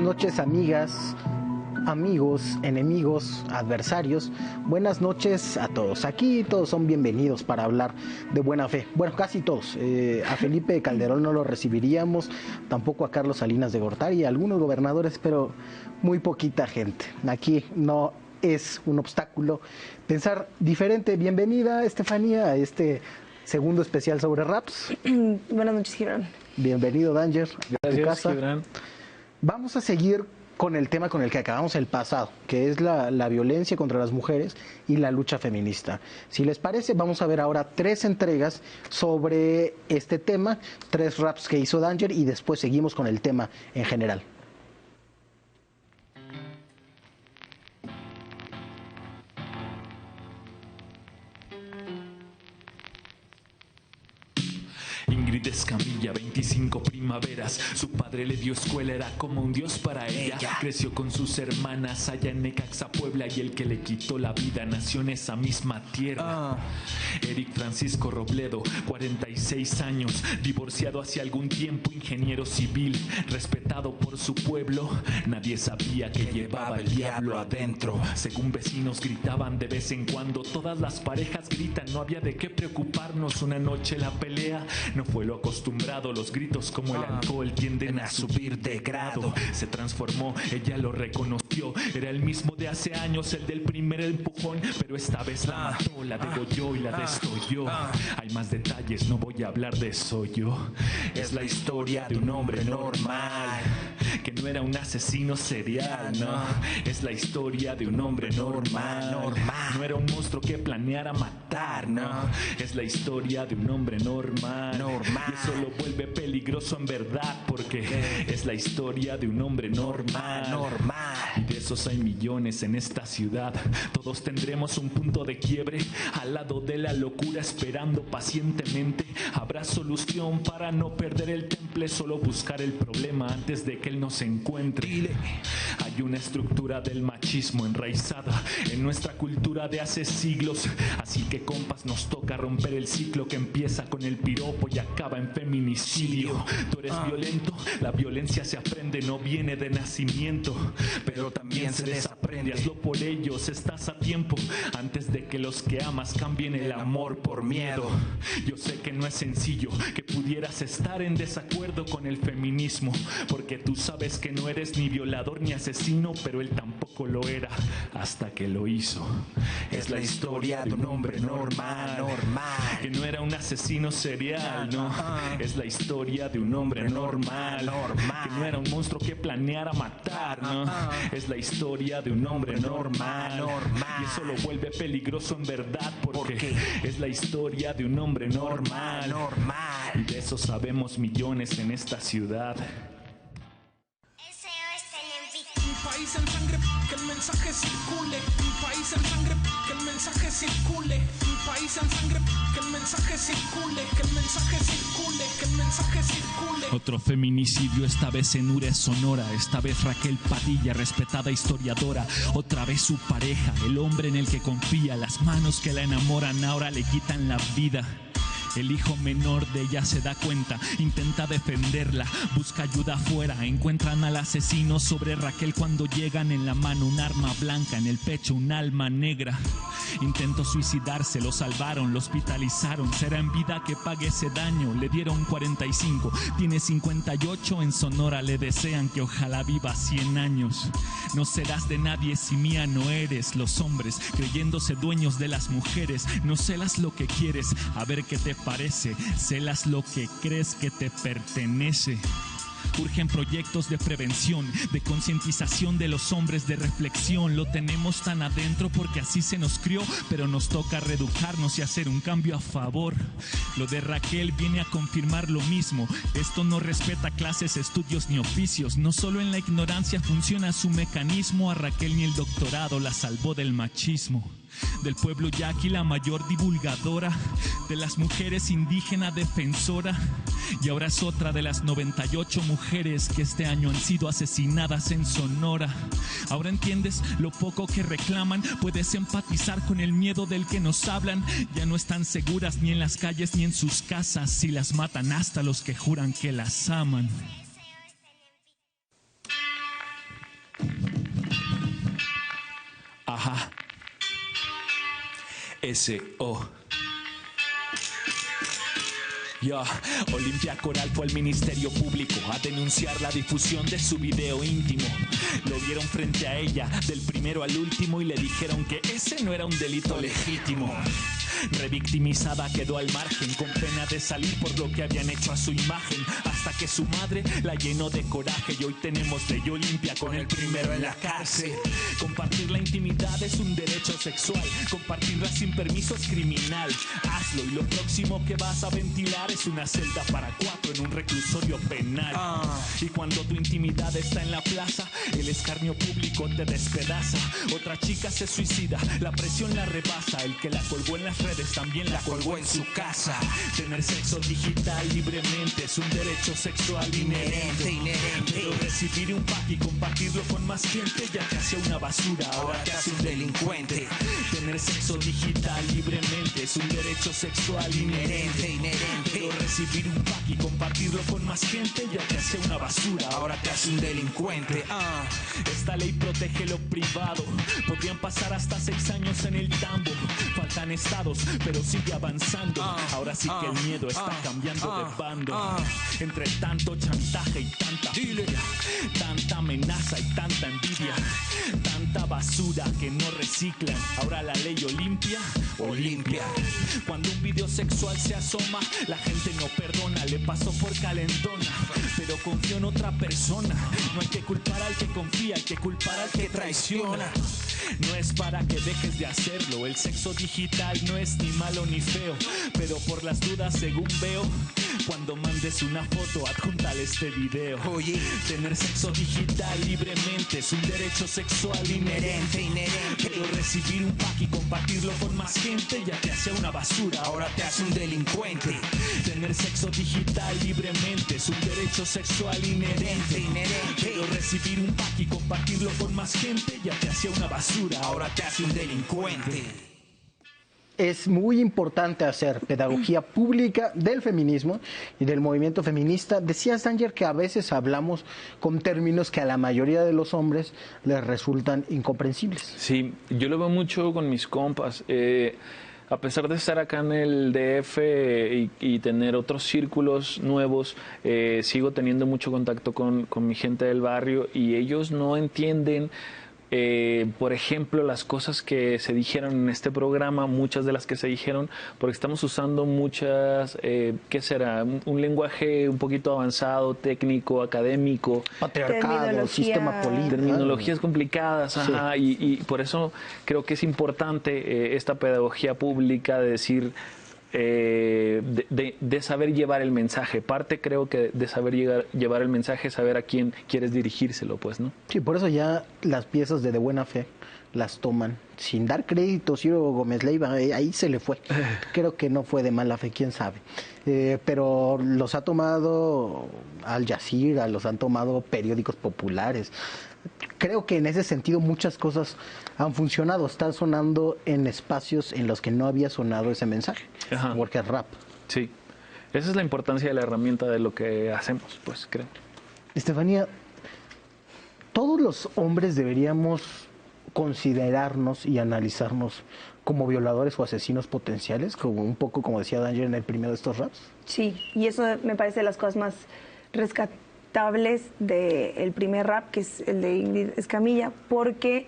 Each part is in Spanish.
buenas noches, amigas, amigos, enemigos, adversarios. Buenas noches a todos. Aquí todos son bienvenidos para hablar de buena fe. Bueno, casi todos. A Felipe Calderón no lo recibiríamos, tampoco a Carlos Salinas de Gortari, a algunos gobernadores, pero muy poquita gente. Aquí no es un obstáculo pensar diferente. Bienvenida, Estefanía, a este segundo especial sobre raps. Buenas noches, Gibran. Bienvenido, Danger. Gracias, Gibran. Vamos a seguir con el tema con el que acabamos el pasado, que es la violencia contra las mujeres y la lucha feminista. Si les parece, vamos a ver ahora 3 entregas sobre este tema, 3 raps que hizo Danger y después seguimos con el tema en general. Ingrid Escamilla, 25 primaveras. Su padre le dio escuela, era como un dios para ella. Creció con sus hermanas allá en Necaxa, Puebla, y el que le quitó la vida nació en esa misma tierra. Eric Francisco Robledo, 46 años, divorciado hace algún tiempo, ingeniero civil, respetado por su pueblo. Nadie sabía que llevaba el diablo adentro. Según vecinos gritaban de vez en cuando, todas las parejas gritan, no había de qué preocuparnos. Una noche la pelea no fue lo acostumbrado, los gritos como el alcohol tienden a subir de grado. Se transformó, ella lo reconoció, era el mismo de hace años, el del primer empujón, pero esta vez la mató, la degolló y la destolló. Hay más detalles, no voy a hablar de eso yo. Es la historia de un hombre normal, que no era un asesino serial, no. Es la historia de un hombre normal, no era un monstruo que planeara matar, no. Es la historia de un hombre normal. Y eso lo vuelve peligroso en verdad, porque es la historia de un hombre normal. Y de esos hay millones en esta ciudad. Todos tendremos un punto de quiebre al lado de la locura, esperando pacientemente. Habrá solución para no perder el temple, solo buscar el problema antes de que él nos encuentre. Hay una estructura del machismo enraizada en nuestra cultura de hace siglos, así que compas nos toca romper el ciclo que empieza con el piropo y acaba en feminicidio. Tú eres violento, la violencia se aprende, no viene de nacimiento, pero también se desaprende. Hazlo por ellos, estás a tiempo, antes de que los que amas cambien el amor por miedo. Yo sé que no es sencillo, que pudieras estar en desacuerdo con el feminismo, porque tú sabes que no eres ni violador ni asesino, pero él tampoco lo era hasta que lo hizo. Es la historia de un hombre normal, que no era un asesino serial, no. Es la historia de un hombre normal, que no era un monstruo que planeara matar, no. Es la historia de un hombre normal, y eso lo vuelve peligroso en verdad, porque es la historia de un hombre normal, y de eso sabemos millones en esta ciudad. Mi país en sangre, que el mensaje circule. Mi país en sangre, que el mensaje circule. Mi país en sangre, que el mensaje circule. Que el mensaje circule, que el mensaje circule. Otro feminicidio, esta vez en Ures, Sonora. Esta vez Raquel Padilla, respetada historiadora. Otra vez su pareja, el hombre en el que confía. Las manos que la enamoran ahora le quitan la vida. El hijo menor de ella se da cuenta, intenta defenderla, busca ayuda afuera. Encuentran al asesino sobre Raquel cuando llegan, en la mano un arma blanca, en el pecho un alma negra. Intentó suicidarse, lo salvaron, lo hospitalizaron. Será en vida que pague ese daño. Le dieron 45, tiene 58. En Sonora le desean que ojalá viva 100 años. No serás de nadie si mía no eres. Los hombres creyéndose dueños de las mujeres. No celas lo que quieres, a ver qué te parece. Celas lo que crees que te pertenece. Urgen proyectos de prevención, de concientización de los hombres, de reflexión. Lo tenemos tan adentro porque así se nos crió, pero nos toca reeducarnos y hacer un cambio a favor. Lo de Raquel viene a confirmar lo mismo. Esto no respeta clases, estudios ni oficios. No solo en la ignorancia funciona su mecanismo. A Raquel ni el doctorado la salvó del machismo. Del pueblo yaqui la mayor divulgadora, de las mujeres indígena defensora, y ahora es otra de las 98 mujeres que este año han sido asesinadas en Sonora. Ahora entiendes lo poco que reclaman, puedes empatizar con el miedo del que nos hablan. Ya no están seguras ni en las calles ni en sus casas, y las matan hasta los que juran que las aman. S.O. Olimpia Coral fue al Ministerio Público a denunciar la difusión de su video íntimo. Lo vieron frente a ella, del primero al último, y le dijeron que ese no era un delito legítimo. Revictimizada quedó al margen, con pena de salir por lo que habían hecho a su imagen, hasta que su madre la llenó de coraje y hoy tenemos ley Olimpia con el primero en la cárcel. Compartir la intimidad es un derecho sexual, compartirla sin permiso es criminal. Hazlo y lo próximo que vas a ventilar es una celda para 4 en un reclusorio penal. Y cuando tu intimidad está en la plaza, el escarnio público te despedaza. Otra chica se suicida, la presión la rebasa, el que la colgó en las redes también la colgó en su casa. Tener sexo digital libremente es un derecho sexual inherente. Pero recibir un pack y compartirlo con más gente ya te hace una basura, ahora te hace un delincuente. Tener sexo digital libremente es un derecho sexual inherente. Pero recibir un pack y compartirlo con más gente ya te hace una basura, ahora te hace un delincuente. Esta ley protege lo privado, podrían pasar hasta 6 años en el tambo. Faltan estados, pero sigue avanzando. Ahora sí que el miedo está cambiando de bando. Entre tanto chantaje y tanta furia, tanta amenaza y tanta envidia, tanta basura que no reciclan. Ahora la ley Olimpia. Cuando un video sexual se asoma, la gente no perdona, le pasó por calentona, pero confió en otra persona. No hay que culpar al que confía, hay que culpar al que traiciona. No es para que dejes de hacerlo, el sexo digital no es ni malo ni feo, pero por las dudas según veo, cuando mandes una foto adjúntale este video. Tener sexo digital libremente es un derecho sexual inherente. Pero recibir un pack y compartirlo con más gente ya te hace una basura, ahora te hace un delincuente. Tener sexo digital libremente es un derecho sexual inherente. Pero recibir un pack y compartirlo con más gente ya te hace una basura, ahora te hace un delincuente. Es muy importante hacer pedagogía pública del feminismo y del movimiento feminista. Decías, Danger, que a veces hablamos con términos que a la mayoría de los hombres les resultan incomprensibles. Sí, yo lo veo mucho con mis compas. A pesar de estar acá en el DF y tener otros círculos nuevos, sigo teniendo mucho contacto con mi gente del barrio y ellos no entienden, por ejemplo, las cosas que se dijeron en este programa, muchas de las que se dijeron, porque estamos usando muchas, ¿qué será? Un lenguaje un poquito avanzado, técnico, académico. Patriarcado, sistema político. Terminologías complicadas, ajá, y por eso creo que es importante esta pedagogía pública de decir, de saber llevar el mensaje. Parte creo que de saber llevar el mensaje es saber a quién quieres dirigírselo, pues, ¿no? Sí, por eso ya las piezas de buena fe las toman sin dar crédito. Ciro Gómez Leiva, ahí se le fue. Creo que no fue de mala fe, quién sabe. Pero los ha tomado Al Jazeera, los han tomado periódicos populares. Creo que en ese sentido muchas cosas han funcionado. Está sonando en espacios en los que no había sonado ese mensaje. Ajá. Porque es rap. Sí, esa es la importancia de la herramienta de lo que hacemos, pues, creo. Estefanía, todos los hombres deberíamos considerarnos y analizarnos como violadores o asesinos potenciales, como un poco como decía Danger en el primero de estos raps. Sí, y eso me parece de las cosas más rescatables del primer rap, que es el de Ingrid Escamilla, porque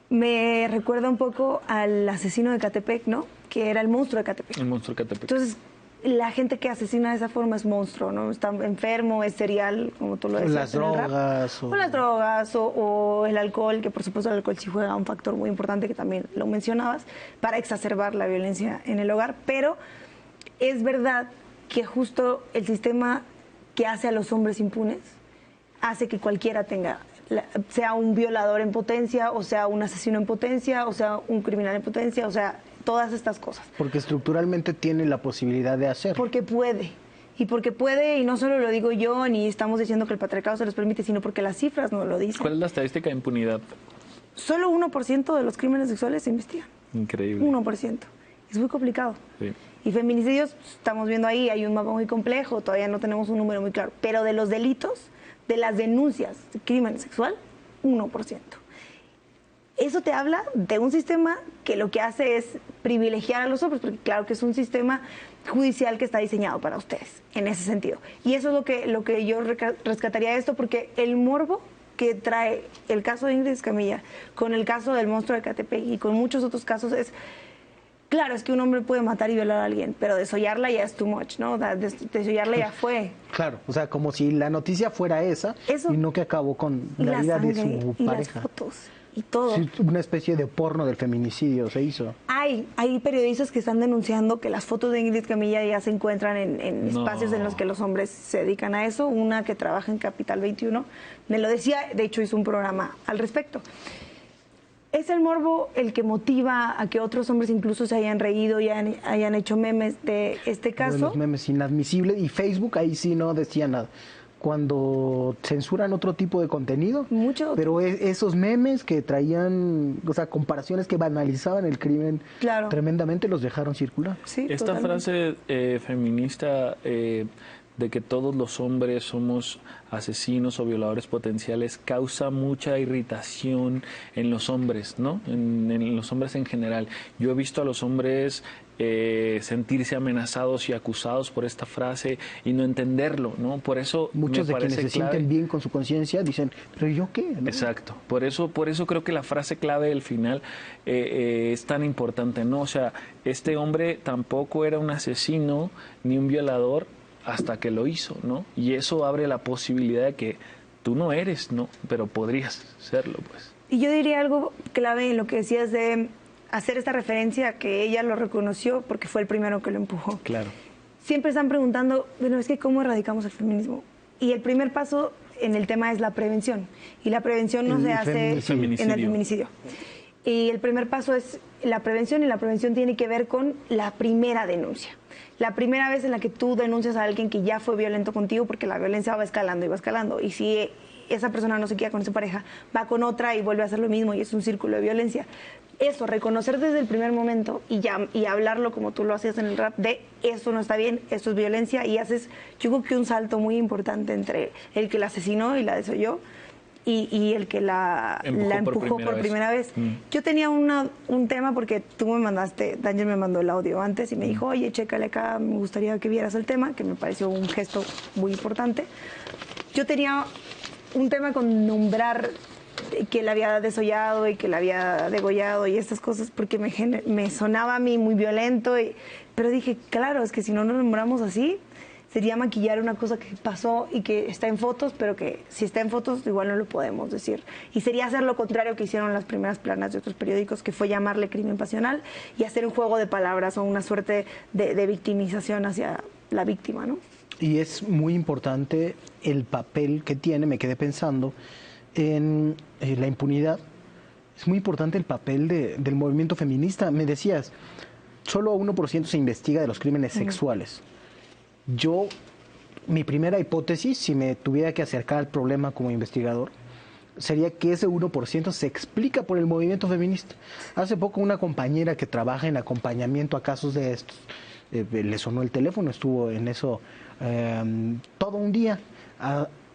me recuerda un poco al asesino de Catepec, ¿no? Que era el monstruo de Catepec. El monstruo de Catepec. Entonces, la gente que asesina de esa forma es monstruo, ¿no? Está enfermo, es serial, como tú lo decías. Las drogas. O las drogas, o el alcohol, que por supuesto el alcohol sí juega un factor muy importante, que también lo mencionabas, para exacerbar la violencia en el hogar. Pero es verdad que justo el sistema que hace a los hombres impunes hace que cualquiera sea un violador en potencia, o sea un asesino en potencia, o sea un criminal en potencia, o sea todas estas cosas. Porque estructuralmente tiene la posibilidad de hacerlo. Porque puede. Y no solo lo digo yo, ni estamos diciendo que el patriarcado se los permite, sino porque las cifras no lo dicen. ¿Cuál es la estadística de impunidad? Solo 1% de los crímenes sexuales se investigan. Increíble. 1%. Es muy complicado. Sí. Y feminicidios, estamos viendo ahí, hay un mapa muy complejo, todavía no tenemos un número muy claro. Pero de los delitos, de las denuncias de crimen sexual, 1%. eso te habla de un sistema que lo que hace es privilegiar a los hombres, porque claro que es un sistema judicial que está diseñado para ustedes, en ese sentido. Y eso es lo que yo rescataría de esto, porque el morbo que trae el caso de Ingrid Escamilla con el caso del monstruo de Catepec y con muchos otros casos es, claro, es que un hombre puede matar y violar a alguien, pero desollarla ya es too much, ¿no? Desollarla ya fue. Claro, o sea, como si la noticia fuera esa Eso, y no que acabó con y la vida de sangre, su y pareja. las fotos y todo. Sí, una especie de porno del feminicidio se hizo. Hay periodistas que están denunciando que las fotos de Ingrid Escamilla ya se encuentran en espacios en los que los hombres se dedican a eso. Una que trabaja en Capital 21 me lo decía, de hecho hizo un programa al respecto. Es el morbo el que motiva a que otros hombres incluso se hayan reído y hayan hecho memes de este caso. De los memes inadmisibles, y Facebook ahí sí no decía nada. Cuando censuran otro tipo de contenido, pero esos memes que traían, o sea, comparaciones que banalizaban el crimen tremendamente, los dejaron circular. Sí, esta totalmente. frase feminista de que todos los hombres somos asesinos o violadores potenciales causa mucha irritación en los hombres, ¿no? En los hombres en general. Yo he visto a los hombres sentirse amenazados y acusados por esta frase y no entenderlo, ¿no? Por eso muchos de quienes se sienten bien con su conciencia dicen, ¿pero yo qué? ¿No? Exacto. Por eso creo que la frase clave del final es tan importante, ¿no? O sea, este hombre tampoco era un asesino ni un violador hasta que lo hizo, ¿no? Y eso abre la posibilidad de que tú no eres, ¿no? Pero podrías serlo, pues. Y yo diría algo clave en lo que decías de hacer esta referencia a que ella lo reconoció porque fue el primero que lo empujó. Claro. Siempre están preguntando, bueno, es que ¿cómo erradicamos el feminismo? Y el primer paso en el tema es la prevención. Y la prevención no se hace en el feminicidio. Y el primer paso es la prevención, y la prevención tiene que ver con la primera denuncia. La primera vez en la que tú denuncias a alguien que ya fue violento contigo, porque la violencia va escalando y va escalando. Y si esa persona no se queda con esa pareja, va con otra y vuelve a hacer lo mismo, y es un círculo de violencia. Eso, reconocer desde el primer momento y hablarlo como tú lo hacías en el rap, de esto no está bien, esto es violencia, y haces, yo creo que un salto muy importante entre el que la asesinó y la desolló y el que la empujó por primera vez. Yo tenía un tema porque tú me mandaste, Danger me mandó el audio antes y me dijo, oye, chécale acá, me gustaría que vieras el tema, que me pareció un gesto muy importante. Yo tenía un tema con nombrar que la había desollado y que la había degollado y estas cosas, porque me sonaba a mí muy violento, pero dije, claro, es que si no nos nombramos así, sería maquillar una cosa que pasó y que está en fotos, pero que si está en fotos igual no lo podemos decir. Y sería hacer lo contrario que hicieron las primeras planas de otros periódicos, que fue llamarle crimen pasional y hacer un juego de palabras o una suerte de victimización hacia la víctima, ¿no? Y es muy importante el papel que tiene, me quedé pensando, en la impunidad. Es muy importante el papel del movimiento feminista. Me decías, solo 1% se investiga de los crímenes sexuales. Mi primera hipótesis, si me tuviera que acercar al problema como investigador, sería que ese 1% se explica por el movimiento feminista. Hace poco una compañera que trabaja en acompañamiento a casos de estos, le sonó el teléfono, estuvo en eso todo un día,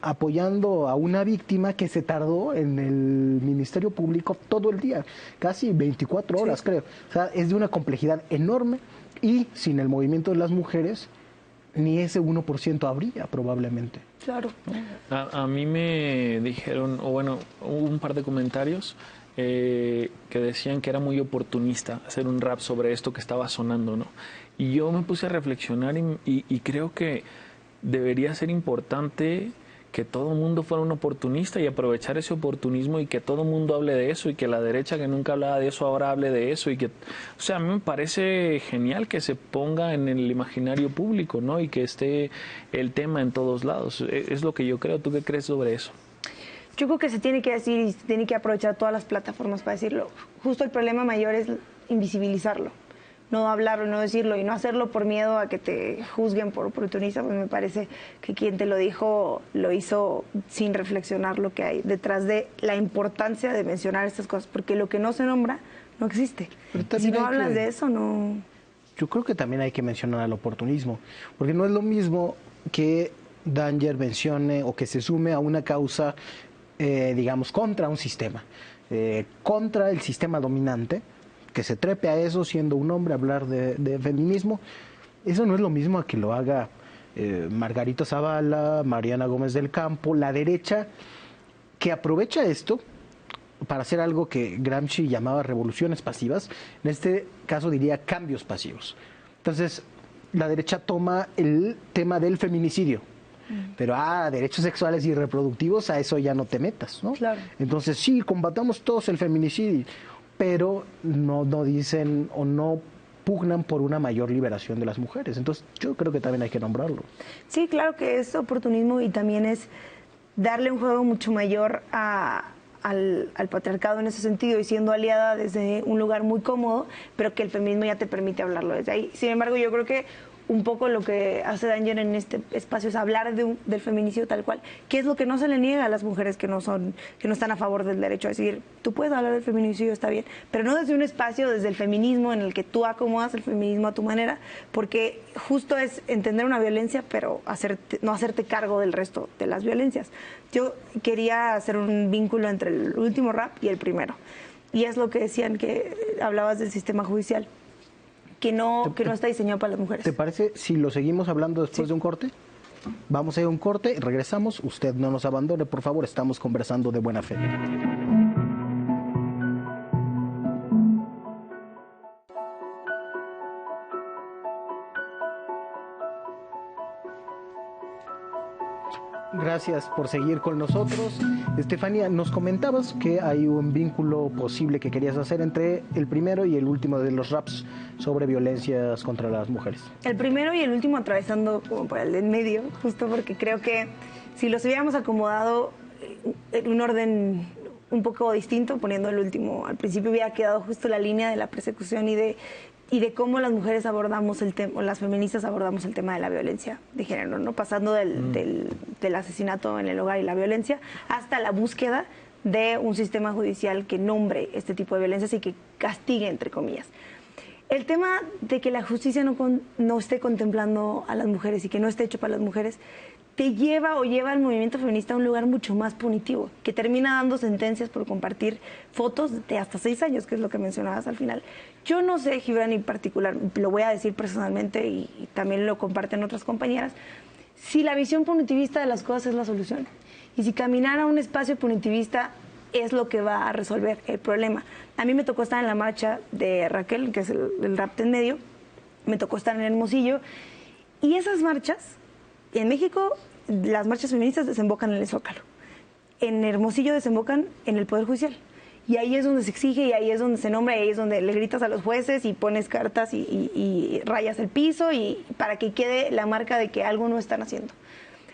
apoyando a una víctima que se tardó en el Ministerio Público todo el día, casi 24 horas, creo. O sea, es de una complejidad enorme, y sin el movimiento de las mujeres, ni ese 1% habría probablemente. Claro. A mí me dijeron, o bueno, hubo un par de comentarios que decían que era muy oportunista hacer un rap sobre esto que estaba sonando, ¿no? Y yo me puse a reflexionar y creo que debería ser importante que todo el mundo fuera un oportunista y aprovechar ese oportunismo, y que todo el mundo hable de eso, y que la derecha, que nunca hablaba de eso, ahora hable de eso, y que, o sea, a mí me parece genial que se ponga en el imaginario público, ¿no? Y que esté el tema en todos lados. Es lo que yo creo. ¿Tú qué crees sobre eso? Yo creo que se tiene que decir y se tiene que aprovechar todas las plataformas para decirlo. Justo el problema mayor es invisibilizarlo, no hablarlo, no decirlo, y no hacerlo por miedo a que te juzguen por oportunista. Pues me parece que quien te lo dijo lo hizo sin reflexionar lo que hay detrás de la importancia de mencionar estas cosas, porque lo que no se nombra no existe. Si no hablas de eso, no... Yo creo que también hay que mencionar el oportunismo, porque no es lo mismo que Danger mencione o que se sume a una causa, digamos, contra un sistema. contra el sistema dominante, que se trepe a eso siendo un hombre, hablar de feminismo. Eso no es lo mismo a que lo haga Margarita Zavala, Mariana Gómez del Campo, la derecha, que aprovecha esto para hacer algo que Gramsci llamaba revoluciones pasivas. En este caso diría cambios pasivos. Entonces, la derecha toma el tema del feminicidio, pero derechos sexuales y reproductivos, a eso ya no te metas, ¿no? Claro. Entonces, sí, combatamos todos el feminicidio, pero no dicen o no pugnan por una mayor liberación de las mujeres. Entonces, yo creo que también hay que nombrarlo. Sí, claro que es oportunismo y también es darle un juego mucho mayor al patriarcado en ese sentido y siendo aliada desde un lugar muy cómodo, pero que el feminismo ya te permite hablarlo desde ahí. Sin embargo, yo creo que un poco lo que hace Danger en este espacio es hablar del feminicidio tal cual, que es lo que no se le niega a las mujeres que no están a favor del derecho a decir, tú puedes hablar del feminicidio, está bien, pero no desde un espacio, desde el feminismo en el que tú acomodas el feminismo a tu manera, porque justo es entender una violencia, pero no hacerte cargo del resto de las violencias. Yo quería hacer un vínculo entre el último rap y el primero, y es lo que decían, que hablabas del sistema judicial, que no está diseñado para las mujeres. ¿Te parece si lo seguimos hablando después de un corte? Vamos a ir a un corte, regresamos. Usted no nos abandone, por favor, estamos conversando de buena fe. Gracias por seguir con nosotros. Estefanía, nos comentabas que hay un vínculo posible que querías hacer entre el primero y el último de los raps sobre violencias contra las mujeres. El primero y el último atravesando como por el en medio, justo porque creo que si los hubiéramos acomodado en un orden un poco distinto, poniendo el último al principio, hubiera quedado justo la línea de la persecución y de cómo las mujeres abordamos el tema, o las feministas abordamos el tema de la violencia de género, ¿no? Pasando del asesinato en el hogar y la violencia hasta la búsqueda de un sistema judicial que nombre este tipo de violencias y que castigue, entre comillas. El tema de que la justicia no esté contemplando a las mujeres y que no esté hecho para las mujeres te lleva al movimiento feminista a un lugar mucho más punitivo, que termina dando sentencias por compartir fotos de hasta 6 años, que es lo que mencionabas al final. Yo no sé, Gibran, en particular, lo voy a decir personalmente y también lo comparten otras compañeras, si la visión punitivista de las cosas es la solución. Y si caminar a un espacio punitivista es lo que va a resolver el problema. A mí me tocó estar en la marcha de Raquel, que es el rap en medio, me tocó estar en Hermosillo, y esas marchas, en México, las marchas feministas desembocan en el Zócalo. En Hermosillo desembocan en el Poder Judicial. Y ahí es donde se exige, y ahí es donde se nombra, y ahí es donde le gritas a los jueces y pones cartas y rayas el piso y para que quede la marca de que algo no están haciendo.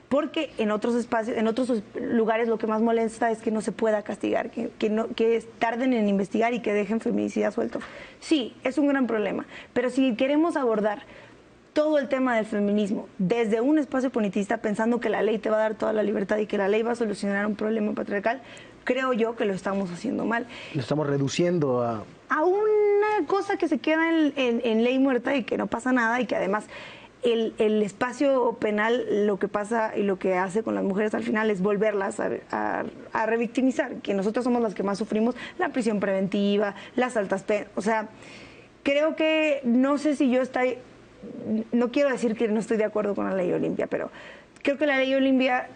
Porque en otros espacios, en otros lugares lo que más molesta es que no se pueda castigar, que tarden en investigar y que dejen feminicidas sueltos. Sí, es un gran problema. Pero si queremos abordar todo el tema del feminismo desde un espacio punitista, pensando que la ley te va a dar toda la libertad y que la ley va a solucionar un problema patriarcal, creo yo que lo estamos haciendo mal. Lo estamos reduciendo a una cosa que se queda en ley muerta y que no pasa nada, y que además el espacio penal lo que pasa y lo que hace con las mujeres al final es volverlas a revictimizar, que nosotros somos las que más sufrimos la prisión preventiva, las altas penas. O sea, creo que no sé si yo estoy... No quiero decir que no estoy de acuerdo con la ley Olimpia, pero creo que la ley Olimpia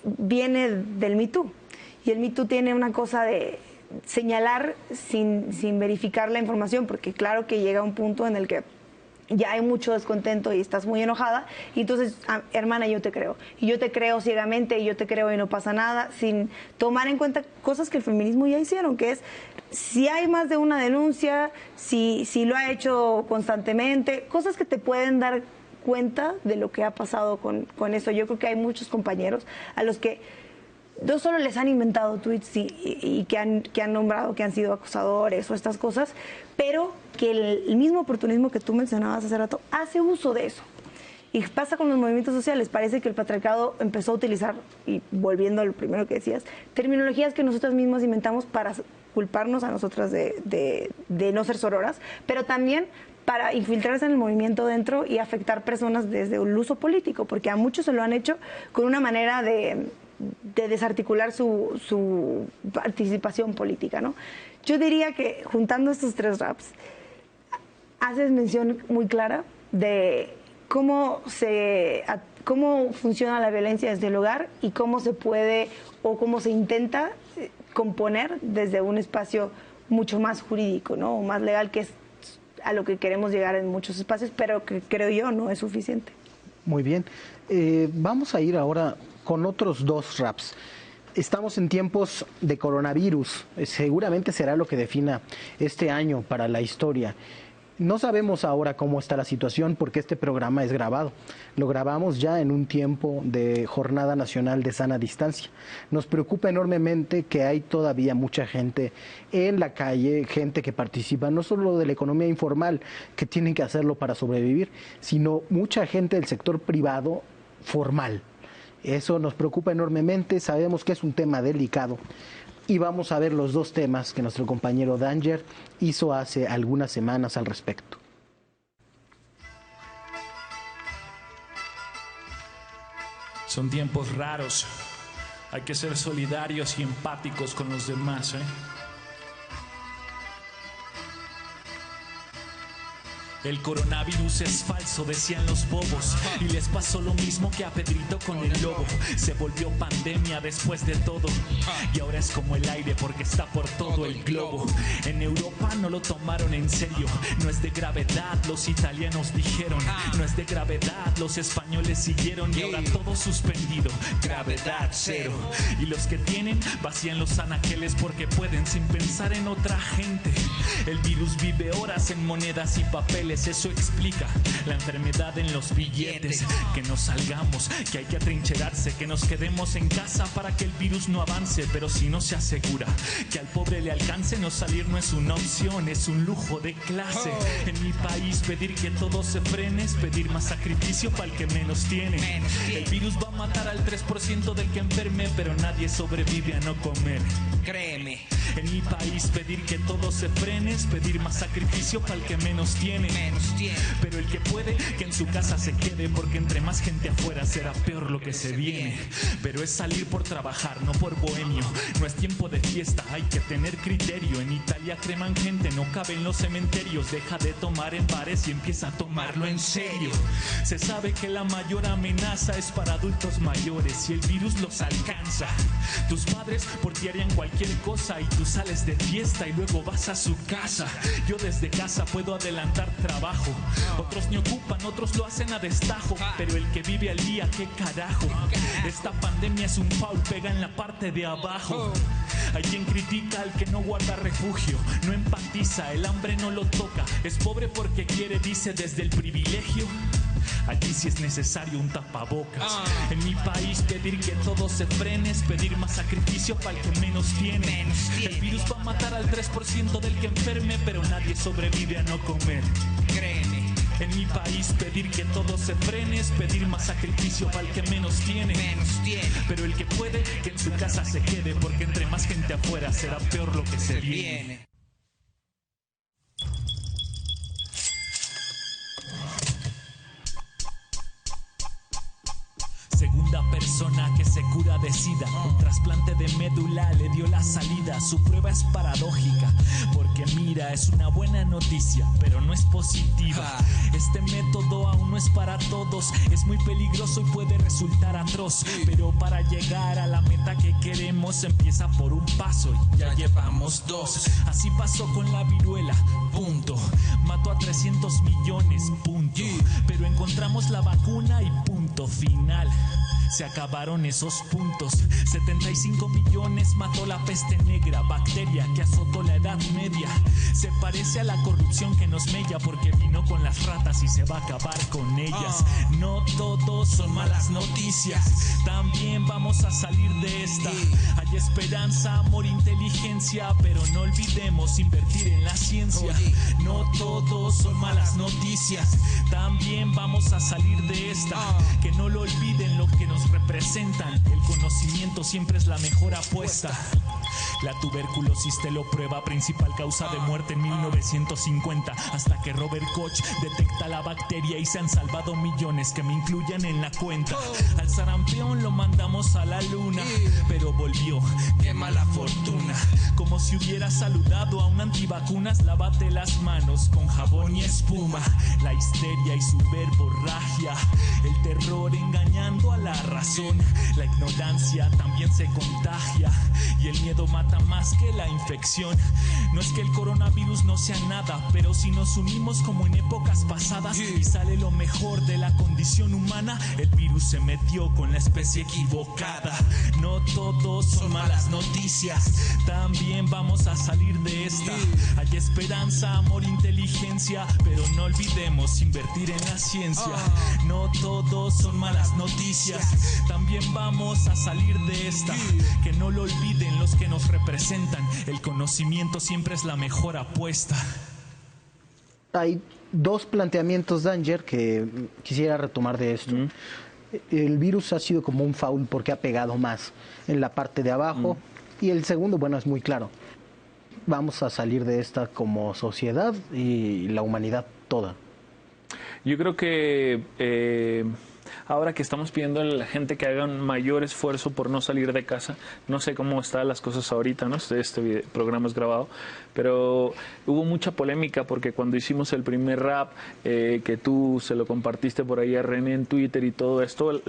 viene del Me Too. Y el Me Too tiene una cosa de señalar sin verificar la información, porque claro que llega un punto en el que ya hay mucho descontento y estás muy enojada, y entonces, hermana, yo te creo. Y yo te creo ciegamente, y yo te creo y no pasa nada, sin tomar en cuenta cosas que el feminismo ya hicieron, que es si hay más de una denuncia, si lo ha hecho constantemente, cosas que te pueden dar cuenta de lo que ha pasado con eso. Yo creo que hay muchos compañeros a los que no solo les han inventado tweets y que han nombrado que han sido acosadores o estas cosas, pero que el mismo oportunismo que tú mencionabas hace rato hace uso de eso. Y pasa con los movimientos sociales. Parece que el patriarcado empezó a utilizar, y volviendo a lo primero que decías, terminologías que nosotras mismas inventamos para culparnos a nosotras de no ser sororas, pero también para infiltrarse en el movimiento dentro y afectar personas desde el uso político, porque a muchos se lo han hecho con una manera de desarticular su participación política, ¿no? Yo diría que juntando estos 3 raps, haces mención muy clara de cómo funciona la violencia desde el hogar y cómo se puede o cómo se intenta componer desde un espacio mucho más jurídico, ¿no? O más legal, que es a lo que queremos llegar en muchos espacios, pero que creo yo no es suficiente. Muy bien. Vamos a ir ahora con otros 2 raps. Estamos en tiempos de coronavirus. Seguramente será lo que defina este año para la historia. No sabemos ahora cómo está la situación porque este programa es grabado. Lo grabamos ya en un tiempo de Jornada Nacional de Sana Distancia. Nos preocupa enormemente que hay todavía mucha gente en la calle, gente que participa no solo de la economía informal, que tienen que hacerlo para sobrevivir, sino mucha gente del sector privado formal. Eso nos preocupa enormemente, sabemos que es un tema delicado. Y vamos a ver los 2 temas que nuestro compañero Danger hizo hace algunas semanas al respecto. Son tiempos raros. Hay que ser solidarios y empáticos con los demás, ¿eh? El coronavirus es falso, decían los bobos, y les pasó lo mismo que a Pedrito con el lobo. Se volvió pandemia después de todo, y ahora es como el aire porque está por todo el globo. En Europa no lo tomaron en serio, no es de gravedad, los italianos dijeron. No es de gravedad, los españoles siguieron, y ahora todo suspendido, gravedad cero. Y los que tienen vacían los anaqueles porque pueden sin pensar en otra gente. El virus vive horas en monedas y papeles. Eso explica la enfermedad en los billetes. Que no salgamos, que hay que atrincherarse, que nos quedemos en casa para que el virus no avance. Pero si no se asegura que al pobre le alcance, no salir no es una opción, es un lujo de clase. En mi país pedir que todo se frene es pedir más sacrificio para el que menos tiene. El virus va a matar al 3% del que enferme, pero nadie sobrevive a no comer. Créeme. En mi país pedir que todo se frene es pedir más sacrificio para el que menos tiene. Pero el que puede, que en su casa se quede, porque entre más gente afuera será peor lo que se viene. Pero es salir por trabajar, no por bohemio. No es tiempo de fiesta, hay que tener criterio. En Italia creman gente, no cabe en los cementerios. Deja de tomar en bares y empieza a tomarlo en serio. Se sabe que la mayor amenaza es para adultos mayores y el virus los alcanza. Tus padres por ti harían cualquier cosa y tú sales de fiesta y luego vas a su casa. Yo desde casa puedo adelantar trabajo. Otros ni ocupan, otros lo hacen a destajo. Pero el que vive al día, ¿qué carajo? Esta pandemia es un foul, pega en la parte de abajo. Hay quien critica al que no guarda refugio, no empatiza, el hambre no lo toca. Es pobre porque quiere, dice desde el privilegio. Aquí sí es necesario un tapabocas. En mi país pedir que todo se frene es pedir más sacrificio para el que menos tiene. El virus va a matar al 3% del que enferme, pero nadie sobrevive a no comer. Créeme. En mi país pedir que todo se frene es pedir más sacrificio para el que menos tiene. Pero el que puede, que en su casa se quede, porque entre más gente afuera será peor lo que se viene. Segunda persona que se cura de SIDA. Un trasplante de médula le dio la salida. Su prueba es paradójica, porque mira, es una buena noticia, pero no es positiva. Este método aún no es para todos. Es muy peligroso y puede resultar atroz. Pero para llegar a la meta que queremos, empieza por un paso y ya llevamos 2. Así pasó con la viruela, punto. Mató a 300 millones, punto. Pero encontramos la vacuna y punto final. Se acabaron esos puntos. 75 millones mató la peste negra, bacteria que azotó la Edad Media. Se parece a la corrupción que nos mella, porque vino con las ratas y se va a acabar con ellas. No todos son malas noticias, también vamos a salir de esta. Hay esperanza, amor, inteligencia, pero no olvidemos invertir en la ciencia. No todos son malas noticias, también vamos a salir de esta. Que no lo olviden lo que nos representan. El conocimiento siempre es la mejor apuesta. La tuberculosis te lo prueba, principal causa de muerte en 1950, hasta que Robert Koch detecta la bacteria y se han salvado millones que me incluyan en la cuenta. Al sarampión lo mandamos a la luna, pero volvió, qué mala fortuna. Como si hubiera saludado a un antivacunas, lávate las manos con jabón y espuma. La histeria y su verborragia, el terror engañando a la razón. La ignorancia también se contagia y el miedo mata más que la infección. No es que el coronavirus no sea nada, pero si nos unimos como en épocas pasadas y sale lo mejor de la condición humana, el virus se metió con la especie equivocada. No todos son malas noticias, también vamos a salir de esta. Hay esperanza, amor, inteligencia, pero no olvidemos invertir en la ciencia. No todos son malas noticias, también vamos a salir de esta. Que no lo olviden los que nos representan, el conocimiento siempre es la mejor apuesta. Hay dos planteamientos, Danger, que quisiera retomar de esto. El virus ha sido como un foul porque ha pegado más en la parte de abajo. Y el segundo, bueno, es muy claro. Vamos a salir de esta como sociedad y la humanidad toda. Yo creo que ahora que estamos pidiendo a la gente que haga un mayor esfuerzo por no salir de casa, no sé cómo están las cosas ahorita, ¿no? Este programa es grabado, pero hubo mucha polémica porque cuando hicimos el primer rap, que tú se lo compartiste por ahí a René en Twitter y todo esto,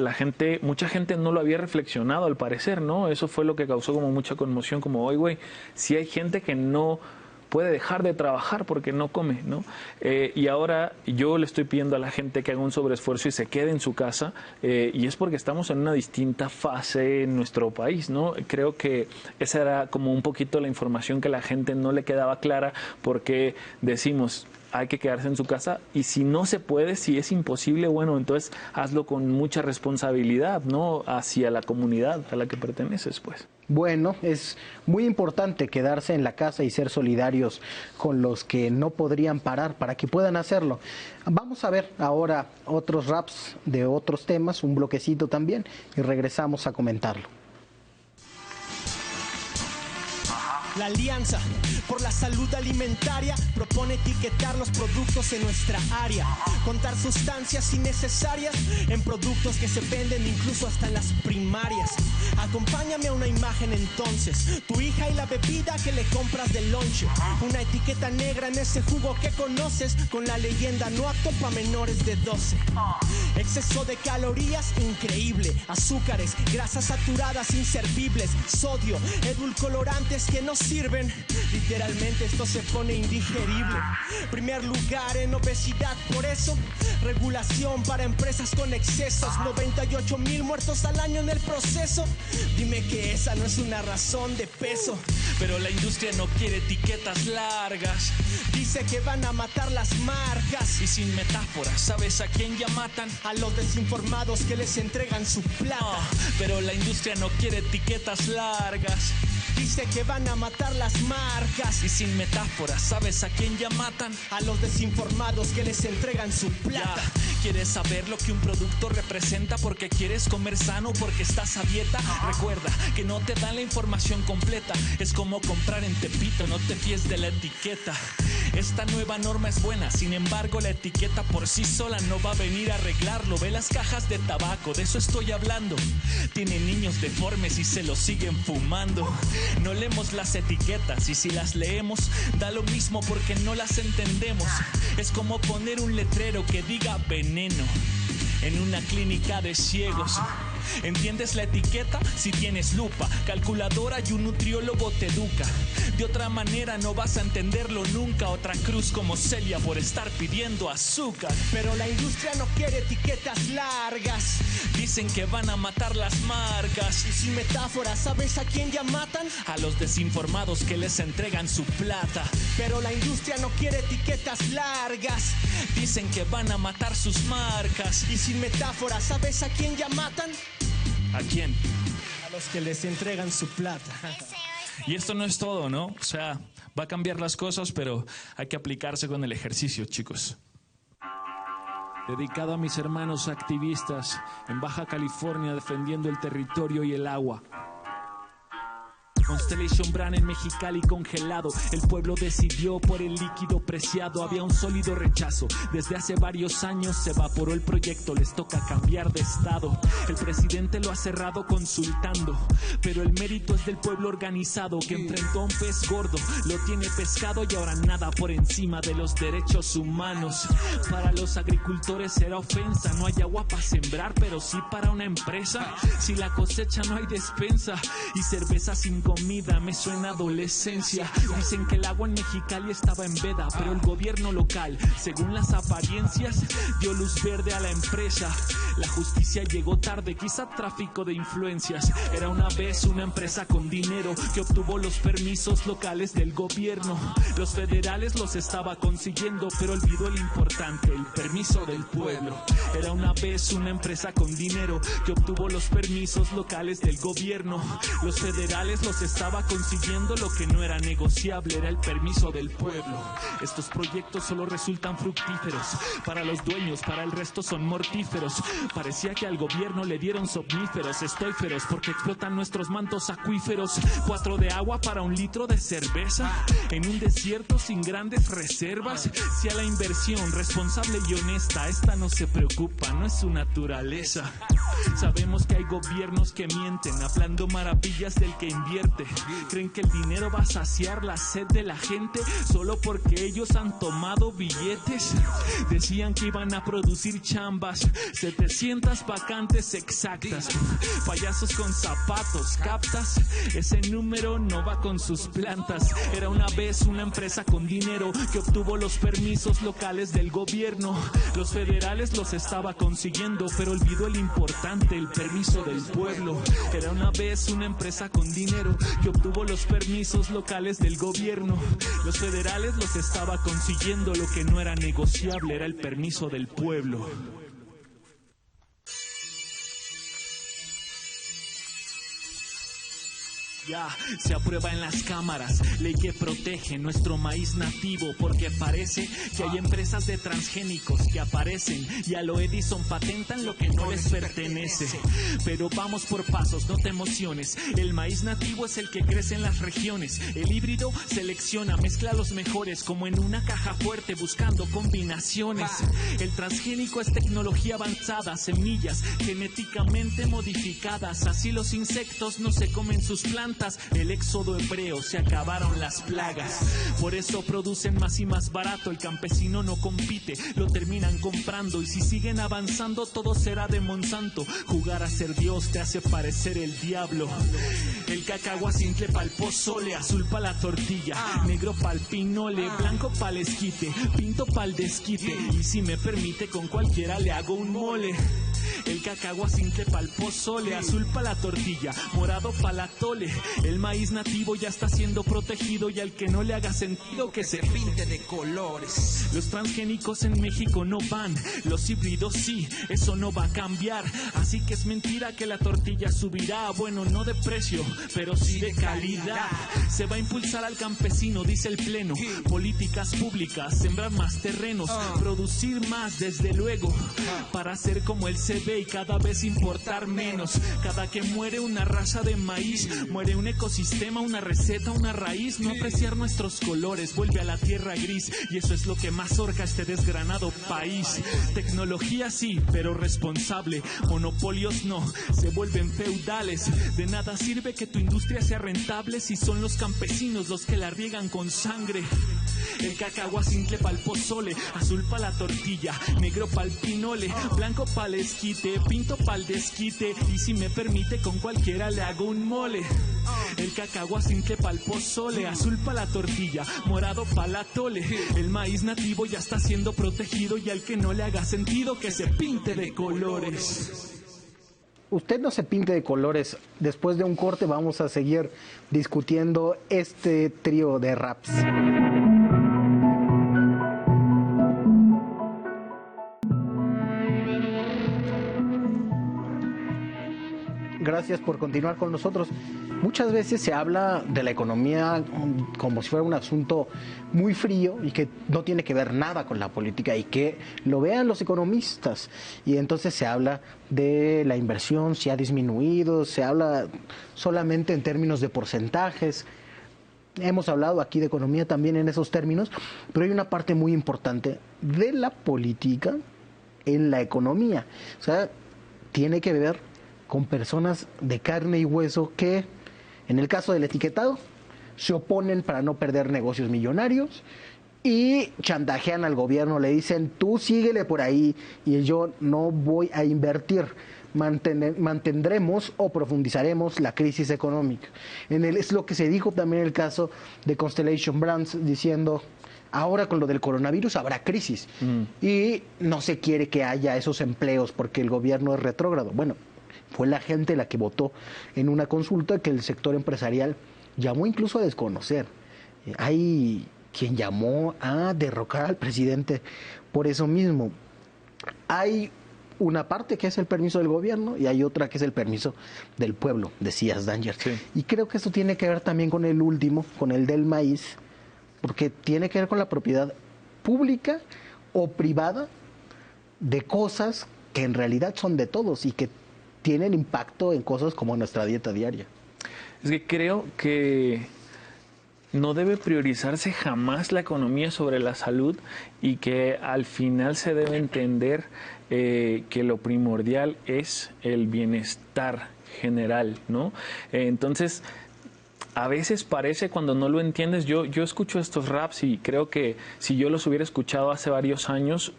mucha gente no lo había reflexionado al parecer, ¿no? Eso fue lo que causó como mucha conmoción, como, oye, güey, si hay gente que no puede dejar de trabajar porque no come, ¿no? Y ahora yo le estoy pidiendo a la gente que haga un sobreesfuerzo y se quede en su casa, y es porque estamos en una distinta fase en nuestro país, ¿no? Creo que esa era como un poquito la información que a la gente no le quedaba clara, porque decimos, hay que quedarse en su casa, y si no se puede, si es imposible, bueno, entonces hazlo con mucha responsabilidad, ¿no? Hacia la comunidad a la que perteneces, pues. Bueno, es muy importante quedarse en la casa y ser solidarios con los que no podrían parar para que puedan hacerlo. Vamos a ver ahora otros raps de otros temas, un bloquecito también, y regresamos a comentarlo. La Alianza por la Salud Alimentaria propone etiquetar los productos en nuestra área, contar sustancias innecesarias en productos que se venden incluso hasta en las primarias. Acompáñame a una imagen entonces, tu hija y la bebida que le compras del lonche, una etiqueta negra en ese jugo que conoces con la leyenda no apto para menores de 12. Exceso de calorías increíble, azúcares, grasas saturadas inservibles, sodio, edulcorantes que no sirven. Literalmente esto se pone indigerible. Primer lugar en obesidad, por eso regulación para empresas con excesos. 98,000 muertos al año en el proceso. Dime que esa no es una razón de peso. Pero la industria no quiere etiquetas largas, dice que van a matar las marcas. Y sin metáforas, ¿sabes a quién ya matan? A los desinformados que les entregan su plata. Pero la industria no quiere etiquetas largas, dice que van a matar las marcas. Y sin metáforas, ¿sabes a quién ya matan? A los desinformados que les entregan su plata. Ya. ¿Quieres saber lo que un producto representa porque quieres comer sano, porque estás a dieta? Recuerda que no te dan la información completa. Es como comprar en Tepito, no te fíes de la etiqueta. Esta nueva norma es buena, sin embargo la etiqueta por sí sola no va a venir a arreglarlo. Ve las cajas de tabaco, de eso estoy hablando. Tienen niños deformes y se los siguen fumando. No leemos las etiquetas y si las leemos da lo mismo porque no las entendemos. Es como poner un letrero que diga veneno en una clínica de ciegos. ¿Entiendes la etiqueta? Si tienes lupa, calculadora y un nutriólogo te educa. De otra manera no vas a entenderlo nunca. Otra cruz como Celia por estar pidiendo azúcar. Pero la industria no quiere etiquetas largas, dicen que van a matar las marcas. Y sin metáforas, ¿sabes a quién ya matan? A los desinformados que les entregan su plata. Pero la industria no quiere etiquetas largas, dicen que van a matar sus marcas. Y sin metáforas, ¿sabes a quién ya matan? ¿A quién? A los que les entregan su plata. Y esto no es todo, ¿no? O sea, va a cambiar las cosas, pero hay que aplicarse con el ejercicio, chicos. Dedicado a mis hermanos activistas en Baja California defendiendo el territorio y el agua. Constellation Brand en Mexicali congelado. El pueblo decidió por el líquido preciado. Había un sólido rechazo. Desde hace varios años se evaporó el proyecto. Les toca cambiar de estado. El presidente lo ha cerrado consultando. Pero el mérito es del pueblo organizado que enfrentó a un pez gordo. Lo tiene pescado y ahora nada por encima de los derechos humanos. Para los agricultores será ofensa. No hay agua para sembrar, pero sí para una empresa. Si la cosecha no hay despensa y cerveza sin comida, me suena adolescencia. Dicen que el agua en Mexicali estaba en veda, pero el gobierno local, según las apariencias, dio luz verde a la empresa. La justicia llegó tarde, quizá tráfico de influencias. Era una vez una empresa con dinero que obtuvo los permisos locales del gobierno. Los federales los estaba consiguiendo, pero olvidó el importante, el permiso del pueblo. Era una vez una empresa con dinero que obtuvo los permisos locales del gobierno. Los federales los estaba consiguiendo, lo que no era negociable era el permiso del pueblo. Estos proyectos solo resultan fructíferos para los dueños, para el resto son mortíferos. Parecía que al gobierno le dieron somníferos. Estoy feroz porque explotan nuestros mantos acuíferos. 4 de agua para 1 litro de cerveza en un desierto sin grandes reservas. Si a la inversión responsable y honesta, esta no se preocupa, no es su naturaleza. Sabemos que hay gobiernos que mienten, hablando maravillas del que invierte. Creen que el dinero va a saciar la sed de la gente solo porque ellos han tomado billetes. Decían que iban a producir chambas, 700 vacantes exactas. Payasos con zapatos, ¿captas? Ese número no va con sus plantas. Era una vez una empresa con dinero que obtuvo los permisos locales del gobierno. Los federales los estaba consiguiendo, pero olvidó el importante, el permiso del pueblo. Era una vez una empresa con dinero que obtuvo los permisos locales del gobierno. Los federales los estaba consiguiendo, lo que no era negociable era el permiso del pueblo. Ya se aprueba en las cámaras, ley que protege nuestro maíz nativo, porque parece que hay empresas de transgénicos que aparecen y a lo Edison patentan lo que no les pertenece. Pero vamos por pasos, no te emociones. El maíz nativo es el que crece en las regiones. El híbrido selecciona, mezcla los mejores como en una caja fuerte buscando combinaciones. El transgénico es tecnología avanzada, semillas genéticamente modificadas. Así los insectos no se comen sus plantas. El éxodo hebreo, se acabaron las plagas. Por eso producen más y más barato. El campesino no compite, lo terminan comprando. Y si siguen avanzando, todo será de Monsanto. Jugar a ser Dios te hace parecer el diablo. El cacahuacintle pa'l pozole, azul pa' la tortilla, negro pa'l pinole, blanco pa'l esquite, pinto pa'l desquite. Y si me permite, con cualquiera le hago un mole. El cacahuacintle pa'l pozole, azul pa' la tortilla, morado pa'l atole. El maíz nativo ya está siendo protegido y al que no le haga sentido que se pinte de colores. Los transgénicos en México no van, los híbridos sí, eso no va a cambiar. Así que es mentira que la tortilla subirá, bueno, no de precio, pero sí de calidad. Se va a impulsar al campesino, dice el pleno, políticas públicas, sembrar más terrenos, producir más desde luego, para ser como él se ve y cada vez importar menos. Cada que muere una raza de maíz, muere un ecosistema, una receta, una raíz. No apreciar nuestros colores vuelve a la tierra gris, y eso es lo que más horca este desgranado país. Tecnología sí, pero responsable. Monopolios no, se vuelven feudales. De nada sirve que tu industria sea rentable si son los campesinos los que la riegan con sangre. El cacahuacintle pa'l pozole, azul pa' la tortilla, negro pa'l pinole, blanco pa'l esquite, pinto pa'l desquite. Y si me permite, con cualquiera le hago un mole. El cacahuacintle pa'l pozole, azul pa' la tortilla, morado pa'l atole. El maíz nativo ya está siendo protegido y al que no le haga sentido que se pinte de colores. Usted no se pinte de colores. Después de un corte vamos a seguir discutiendo este trío de raps. Gracias por continuar con nosotros. Muchas veces se habla de la economía como si fuera un asunto muy frío y que no tiene que ver nada con la política y que lo vean los economistas. Y entonces se habla de la inversión, si ha disminuido, se habla solamente en términos de porcentajes. Hemos hablado aquí de economía también en esos términos, pero hay una parte muy importante de la política en la economía. O sea, tiene que ver con personas de carne y hueso que, en el caso del etiquetado, se oponen para no perder negocios millonarios y chantajean al gobierno, le dicen, tú síguele por ahí y yo no voy a invertir. Mantendremos o profundizaremos la crisis económica. Es lo que se dijo también en el caso de Constellation Brands, diciendo, ahora con lo del coronavirus habrá crisis y no se quiere que haya esos empleos porque el gobierno es retrógrado. Bueno, fue la gente la que votó en una consulta que el sector empresarial llamó incluso a desconocer. Hay quien llamó a derrocar al presidente por eso mismo. Hay una parte que es el permiso del gobierno y hay otra que es el permiso del pueblo, decías, Danger. Sí. Y creo que eso tiene que ver también con el último, con el del maíz, porque tiene que ver con la propiedad pública o privada de cosas que en realidad son de todos y que tienen impacto en cosas como nuestra dieta diaria. Es que creo que no debe priorizarse jamás la economía sobre la salud y que al final se debe entender que lo primordial es el bienestar general, ¿no? Entonces, a veces parece cuando no lo entiendes, yo escucho estos raps y creo que si yo los hubiera escuchado hace varios años,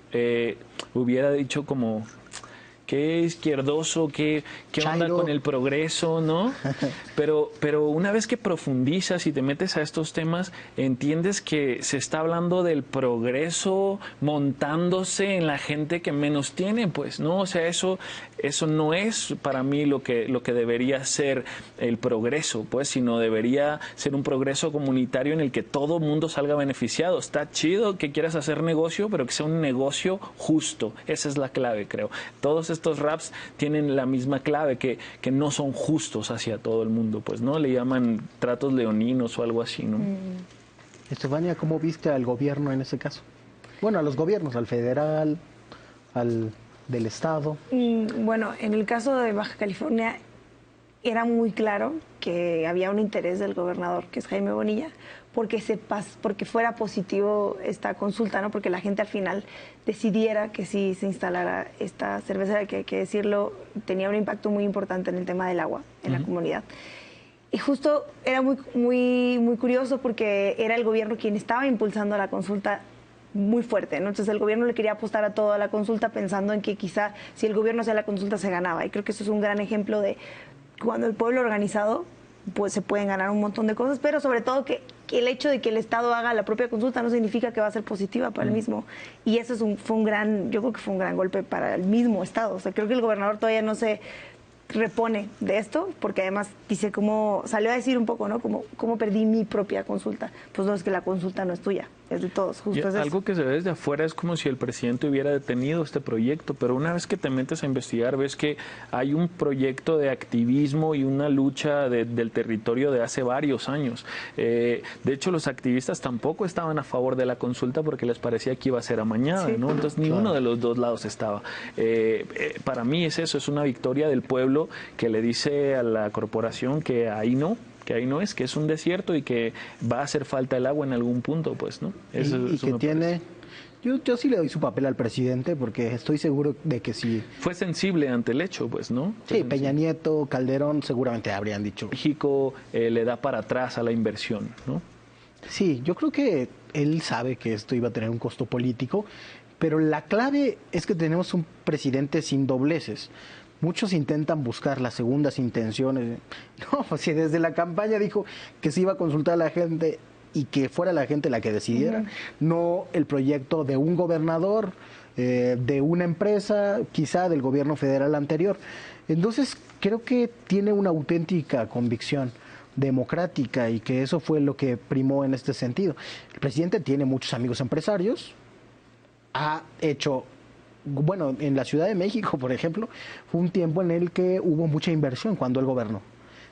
hubiera dicho como, qué izquierdoso, qué onda con el progreso, ¿no? Pero una vez que profundizas y te metes a estos temas, entiendes que se está hablando del progreso montándose en la gente que menos tiene, pues, ¿no? O sea, eso no es para mí lo que debería ser el progreso, pues, sino debería ser un progreso comunitario en el que todo el mundo salga beneficiado. Está chido que quieras hacer negocio, pero que sea un negocio justo. Esa es la clave, creo. Todos estos raps tienen la misma clave, que no son justos hacia todo el mundo, pues, ¿no? Le llaman tratos leoninos o algo así, ¿no? Estefania, ¿cómo viste al gobierno en ese caso? Bueno, a los gobiernos, al federal, al del estado. Bueno, en el caso de Baja California era muy claro que había un interés del gobernador, que es Jaime Bonilla, porque fuera positivo esta consulta, ¿no? Porque la gente al final decidiera que sí se instalara esta cervecera, que hay que decirlo, tenía un impacto muy importante en el tema del agua en la comunidad. Y justo era muy curioso porque era el gobierno quien estaba impulsando la consulta muy fuerte, ¿no? Entonces el gobierno le quería apostar a toda la consulta pensando en que quizá si el gobierno hacía la consulta se ganaba. Y creo que eso es un gran ejemplo de cuando el pueblo organizado pues se pueden ganar un montón de cosas, pero sobre todo que el hecho de que el Estado haga la propia consulta no significa que va a ser positiva para el mismo. Y eso yo creo que fue un gran golpe para el mismo Estado. O sea, creo que el gobernador todavía no se repone de esto, porque además dice salió a decir un poco, ¿no? Cómo perdí mi propia consulta. Pues no, es que la consulta no es tuya, es de todos. Justo es algo eso. que se ve desde afuera es como si el presidente hubiera detenido este proyecto, pero una vez que te metes a investigar ves que hay un proyecto de activismo y una lucha del territorio de hace varios años. De hecho, los activistas tampoco estaban a favor de la consulta porque les parecía que iba a ser amañada, sí, ¿no? Entonces ninguno de los dos lados estaba. Para mí es una victoria del pueblo que le dice a la corporación que ahí no es, que es un desierto y que va a hacer falta el agua en algún punto, pues, ¿no? Y que tiene... Yo sí le doy su papel al presidente porque estoy seguro de que sí. Fue sensible ante el hecho, pues, ¿no? Sí, Peña Nieto, Calderón seguramente habrían dicho. México le da para atrás a la inversión, ¿no? Sí, yo creo que él sabe que esto iba a tener un costo político, pero la clave es que tenemos un presidente sin dobleces. Muchos intentan buscar las segundas intenciones. No, si desde la campaña dijo que se iba a consultar a la gente y que fuera la gente la que decidiera, no el proyecto de un gobernador, de una empresa, quizá del gobierno federal anterior. Entonces, creo que tiene una auténtica convicción democrática y que eso fue lo que primó en este sentido. El presidente tiene muchos amigos empresarios, ha hecho bueno, en la Ciudad de México, por ejemplo, fue un tiempo en el que hubo mucha inversión cuando él gobernó.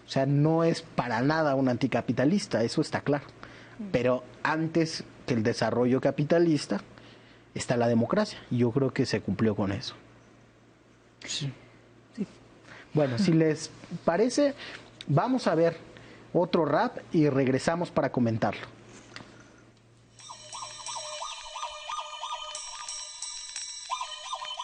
O sea, no es para nada un anticapitalista, eso está claro. Pero antes que el desarrollo capitalista está la democracia. Y yo creo que se cumplió con eso. Sí. Bueno, si les parece, vamos a ver otro rap y regresamos para comentarlo.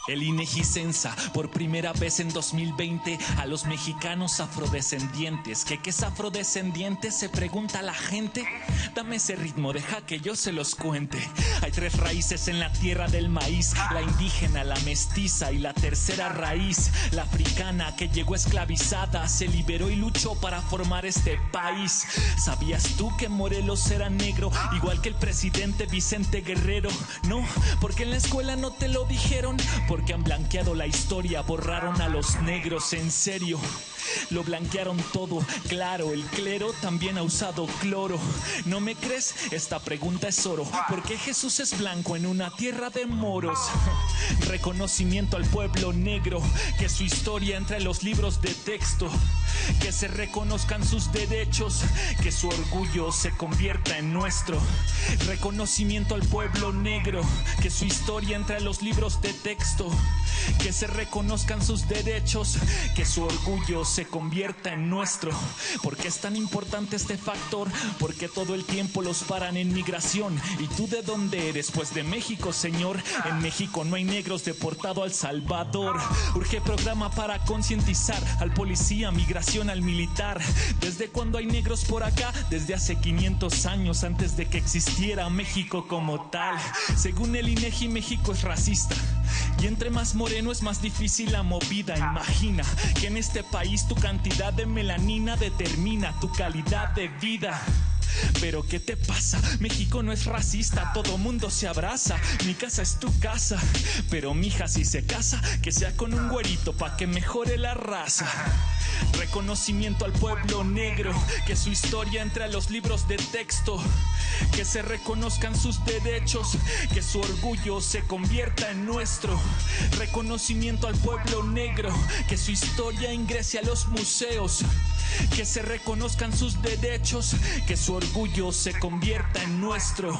El INEGI censa por primera vez en 2020 a los mexicanos afrodescendientes. ¿Qué es afrodescendiente? Se pregunta la gente. Dame ese ritmo, deja que yo se los cuente. Hay 3 raíces en la tierra del maíz: la indígena, la mestiza y la tercera raíz, la africana, que llegó esclavizada, se liberó y luchó para formar este país. ¿Sabías tú que Morelos era negro, igual que el presidente Vicente Guerrero? No, porque en la escuela no te lo dijeron. Porque han blanqueado la historia, borraron a los negros, en serio. Lo blanquearon todo, claro, el clero también ha usado cloro. ¿No me crees? Esta pregunta es oro. ¿Por qué Jesús es blanco en una tierra de moros? Reconocimiento al pueblo negro, que su historia entre los libros de texto. Que se reconozcan sus derechos, que su orgullo se convierta en nuestro. Reconocimiento al pueblo negro, que su historia entre los libros de texto. Que se reconozcan sus derechos, que su orgullo se convierta en nuestro. ¿Por qué es tan importante este factor? Porque todo el tiempo los paran en migración. ¿Y tú de dónde eres? Pues de México, señor. En México no hay negros, deportado al Salvador. Urge programa para concientizar al policía, migración, al militar. ¿Desde cuándo hay negros por acá? Desde hace 500 años, antes de que existiera México como tal. Según el INEGI, México es racista. Y entre más moreno es más difícil la movida. Imagina que en este país tu cantidad de melanina determina tu calidad de vida. Pero ¿qué te pasa? México no es racista, todo mundo se abraza. Mi casa es tu casa, pero mija, si se casa, que sea con un güerito pa' que mejore la raza. Reconocimiento al pueblo negro, que su historia entre a los libros de texto. Que se reconozcan sus derechos, que su orgullo se convierta en nuestro. Reconocimiento al pueblo negro, que su historia ingrese a los museos. Que se reconozcan sus derechos, que su orgullo se convierta en nuestro.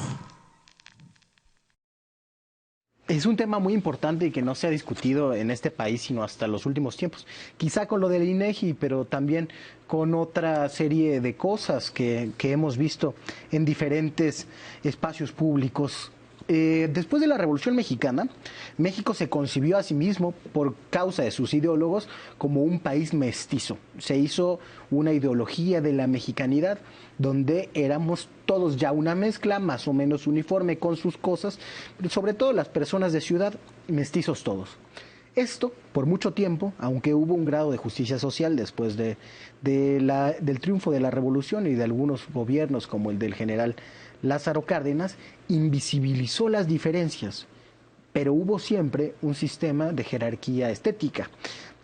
Es un tema muy importante y que no se ha discutido en este país sino hasta los últimos tiempos. Quizá con lo del INEGI, pero también con otra serie de cosas que hemos visto en diferentes espacios públicos. Después de la Revolución Mexicana, México se concibió a sí mismo, por causa de sus ideólogos, como un país mestizo. Se hizo una ideología de la mexicanidad, donde éramos todos ya una mezcla más o menos uniforme con sus cosas, pero sobre todo las personas de ciudad, mestizos todos. Esto, por mucho tiempo, aunque hubo un grado de justicia social después del triunfo de la Revolución y de algunos gobiernos como el del general Lázaro Cárdenas, invisibilizó las diferencias, pero hubo siempre un sistema de jerarquía estética.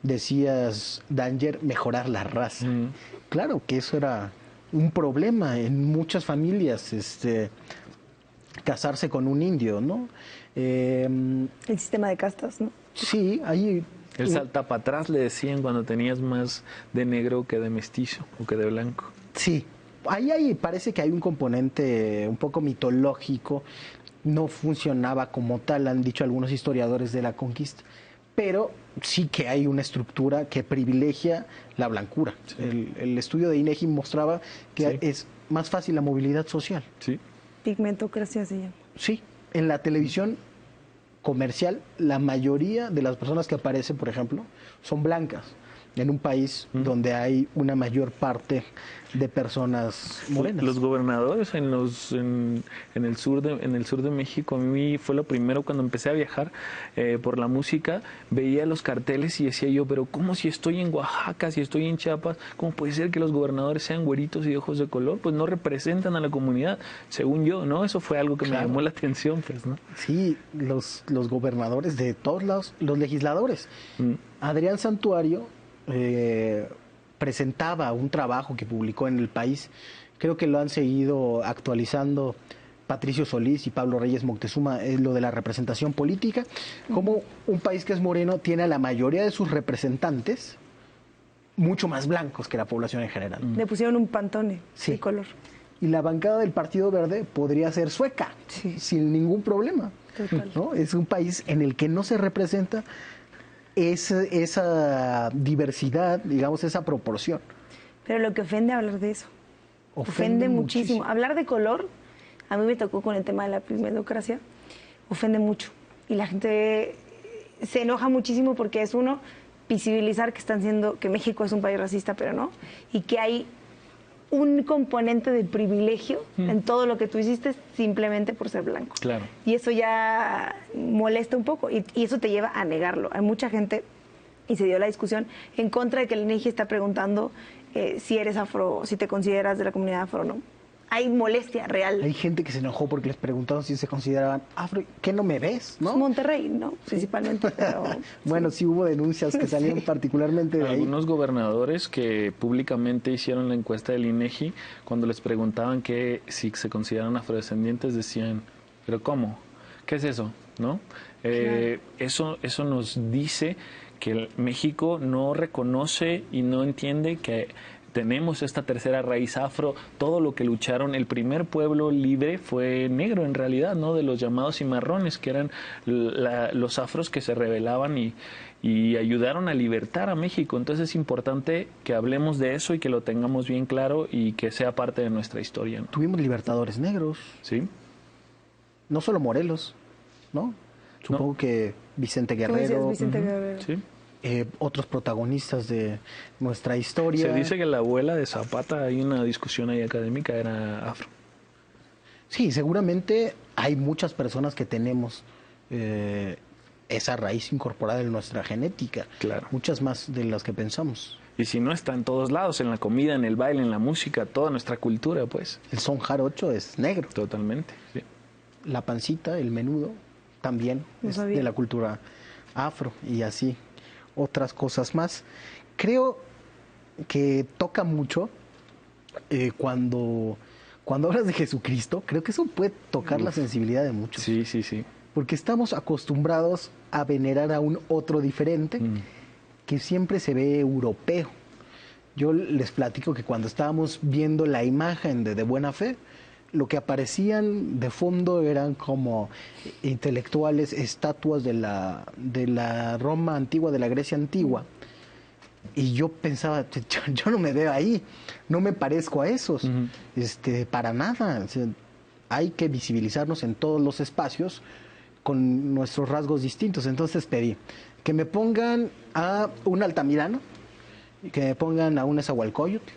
Decías, Danger, mejorar la raza. Claro que eso era un problema en muchas familias, casarse con un indio, ¿no? El sistema de castas, ¿no? Sí, ahí... El salta para atrás le decían cuando tenías más de negro que de mestizo o que de blanco. Sí, ahí parece que hay un componente un poco mitológico, no funcionaba como tal, han dicho algunos historiadores de la conquista, pero sí que hay una estructura que privilegia la blancura. Sí. El estudio de INEGI mostraba que es más fácil la movilidad social. Sí. Pigmentocracia se llama. Sí, en la televisión comercial la mayoría de las personas que aparecen, por ejemplo, son blancas. En un país donde hay una mayor parte de personas morenas. Los gobernadores en el sur de México, a mí fue lo primero cuando empecé a viajar por la música, veía los carteles y decía yo, pero ¿cómo si estoy en Oaxaca, si estoy en Chiapas, cómo puede ser que los gobernadores sean güeritos y de ojos de color? Pues no representan a la comunidad, según yo, ¿no? Eso fue algo que me llamó la atención, pues, ¿no? Sí, los gobernadores de todos lados, los legisladores. Adrián Santuario presentaba un trabajo que publicó en El País, creo que lo han seguido actualizando Patricio Solís y Pablo Reyes Moctezuma, es lo de la representación política, como un país que es moreno tiene a la mayoría de sus representantes mucho más blancos que la población en general. Le pusieron un pantone Sí. de color. Y la bancada del Partido Verde podría ser sueca, Sí. sin ningún problema. Total. ¿No? Es un país en el que no se representa esa diversidad, digamos, esa proporción. Pero lo que ofende hablar de eso. Ofende muchísimo. Hablar de color, a mí me tocó con el tema de la meritocracia, ofende mucho. Y la gente se enoja muchísimo porque es uno, visibilizar que México es un país racista, pero no. Y que hay un componente de privilegio en todo lo que tú hiciste simplemente por ser blanco. Claro. Y eso ya molesta un poco y eso te lleva a negarlo. Hay mucha gente, y se dio la discusión, en contra de que el INEGI está preguntando si eres afro, si te consideras de la comunidad afro o no. Hay molestia real. Hay gente que se enojó porque les preguntaron si se consideraban afro. ¿Qué no me ves? ¿No? Monterrey, ¿no? Principalmente. Pero, Bueno, sí hubo denuncias que salieron Sí. particularmente de ahí. Algunos gobernadores que públicamente hicieron la encuesta del INEGI, cuando les preguntaban que si se consideran afrodescendientes, decían, ¿pero cómo? ¿Qué es eso? ¿No? Eso nos dice que México no reconoce y no entiende que tenemos esta tercera raíz afro. Todo lo que lucharon, el primer pueblo libre fue negro en realidad, ¿no? De los llamados cimarrones, que eran los afros que se rebelaban y ayudaron a libertar a México. Entonces es importante que hablemos de eso y que lo tengamos bien claro y que sea parte de nuestra historia, ¿no? Tuvimos libertadores negros, ¿Sí? no solo Morelos, ¿no? Supongo que Vicente ¿cómo decías, Guerrero, Vicente Guerrero? ¿Sí? otros protagonistas de nuestra historia. Se dice que la abuela de Zapata, hay una discusión ahí académica, era afro. Sí, seguramente hay muchas personas que tenemos esa raíz incorporada en nuestra genética. Claro. Muchas más de las que pensamos. Y si no, está en todos lados, en la comida, en el baile, en la música, toda nuestra cultura, pues. El son jarocho es negro. Totalmente, sí. La pancita, el menudo, también No es sabía. de la cultura afro y así otras cosas más. Creo que toca mucho cuando hablas de Jesucristo, creo que eso puede tocar la sensibilidad de muchos. Sí, sí, sí. Porque estamos acostumbrados a venerar a un otro diferente que siempre se ve europeo. Yo les platico que cuando estábamos viendo la imagen de Buena Fe, lo que aparecían de fondo eran como intelectuales, estatuas de la Roma antigua, de la Grecia antigua. Y yo pensaba, yo no me veo ahí, no me parezco a esos, para nada. O sea, hay que visibilizarnos en todos los espacios con nuestros rasgos distintos. Entonces pedí que me pongan a un Altamirano, que me pongan a un Nezahualcóyotl.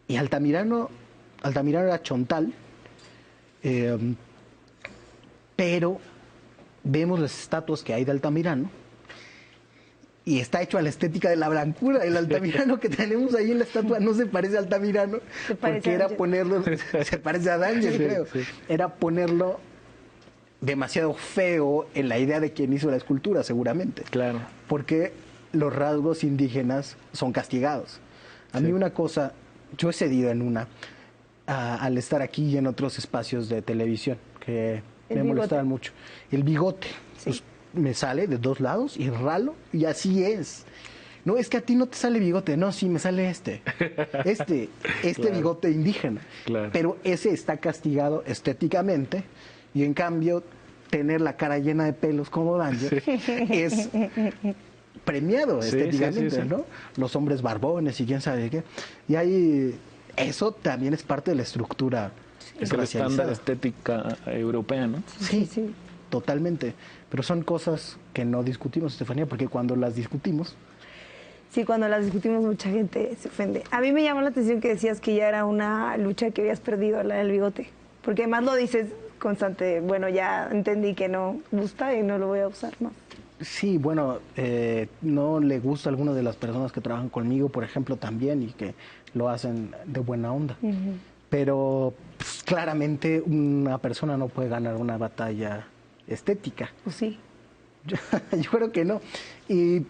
Y Altamirano era chontal, pero vemos las estatuas que hay de Altamirano y está hecho a la estética de la blancura. El Altamirano que tenemos ahí en la estatua no se parece a Altamirano, Se parece porque a era Ángel. ponerlo, se parece a Ángel, creo. sí. Era ponerlo demasiado feo en la idea de quien hizo la escultura, seguramente. Claro. Porque los rasgos indígenas son castigados. A mí una cosa, yo he cedido en una, al estar aquí y en otros espacios de televisión, que El me bigote. molestaban mucho. El bigote. Sí. Pues, me sale de dos lados y ralo, y así es. No, es que a ti no te sale bigote. No, sí, me sale este Claro. bigote indígena. Claro. Pero ese está castigado estéticamente, y en cambio, tener la cara llena de pelos como Danger es premiado Sí, estéticamente, sí, sí, sí. ¿no? Los hombres barbones y quién sabe qué. Y ahí, eso también es parte de la estructura Es el estándar racializada. estética europea, ¿no? Sí, Sí. totalmente. Pero son cosas que no discutimos, Estefanía, porque cuando las discutimos, Sí, cuando las discutimos mucha gente se ofende. A mí me llamó la atención que decías que ya era una lucha que habías perdido, la del bigote. Porque además lo dices constante, bueno, ya entendí que no gusta y no lo voy a usar más. sí, bueno, no le gusta a algunas de las personas que trabajan conmigo, por ejemplo, también, y que lo hacen de buena onda. Pero pues, claramente una persona no puede ganar una batalla estética. Pues sí. Yo creo que no. Y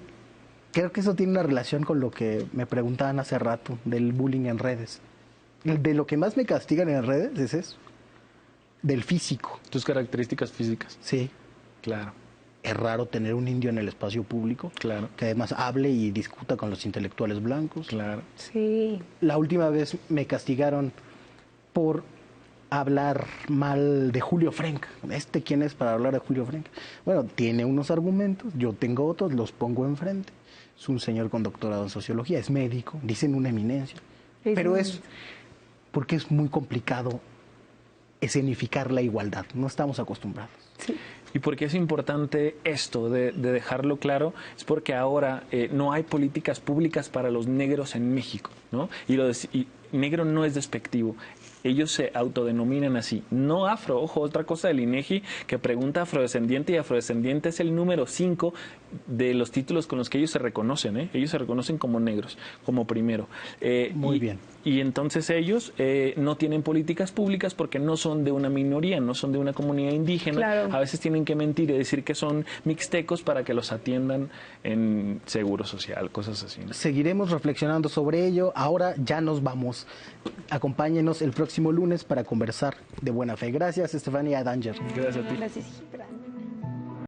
creo que eso tiene una relación con lo que me preguntaban hace rato del bullying en redes. De lo que más me castigan en redes es eso. del físico. Tus características físicas. Sí. Claro. Es raro tener un indio en el espacio público, Claro. que además hable y discuta con los intelectuales blancos. Claro. Sí. La última vez me castigaron por hablar mal de Julio Frenk. ¿Quién es para hablar de Julio Frenk? Bueno, tiene unos argumentos, yo tengo otros, los pongo enfrente. Es un señor con doctorado en sociología, es médico, dicen una eminencia. Pero es porque es muy complicado escenificar la igualdad, no estamos acostumbrados. Sí. Y por qué es importante esto de dejarlo claro, es porque ahora no hay políticas públicas para los negros en México, ¿no? Y negro no es despectivo. Ellos se autodenominan así. No afro, ojo, otra cosa del INEGI que pregunta afrodescendiente, y afrodescendiente es el número 5 de los títulos con los que ellos se reconocen, ¿eh? Ellos se reconocen como negros, como primero. Muy bien. Y entonces ellos no tienen políticas públicas porque no son de una minoría, no son de una comunidad indígena. Claro. A veces tienen que mentir y decir que son mixtecos para que los atiendan en seguro social, cosas así, ¿no? Seguiremos reflexionando sobre ello. Ahora ya nos vamos. Acompáñenos el próximo lunes para conversar de buena fe. Gracias, Estefanía Danger. Gracias a ti. Gracias, Gibran.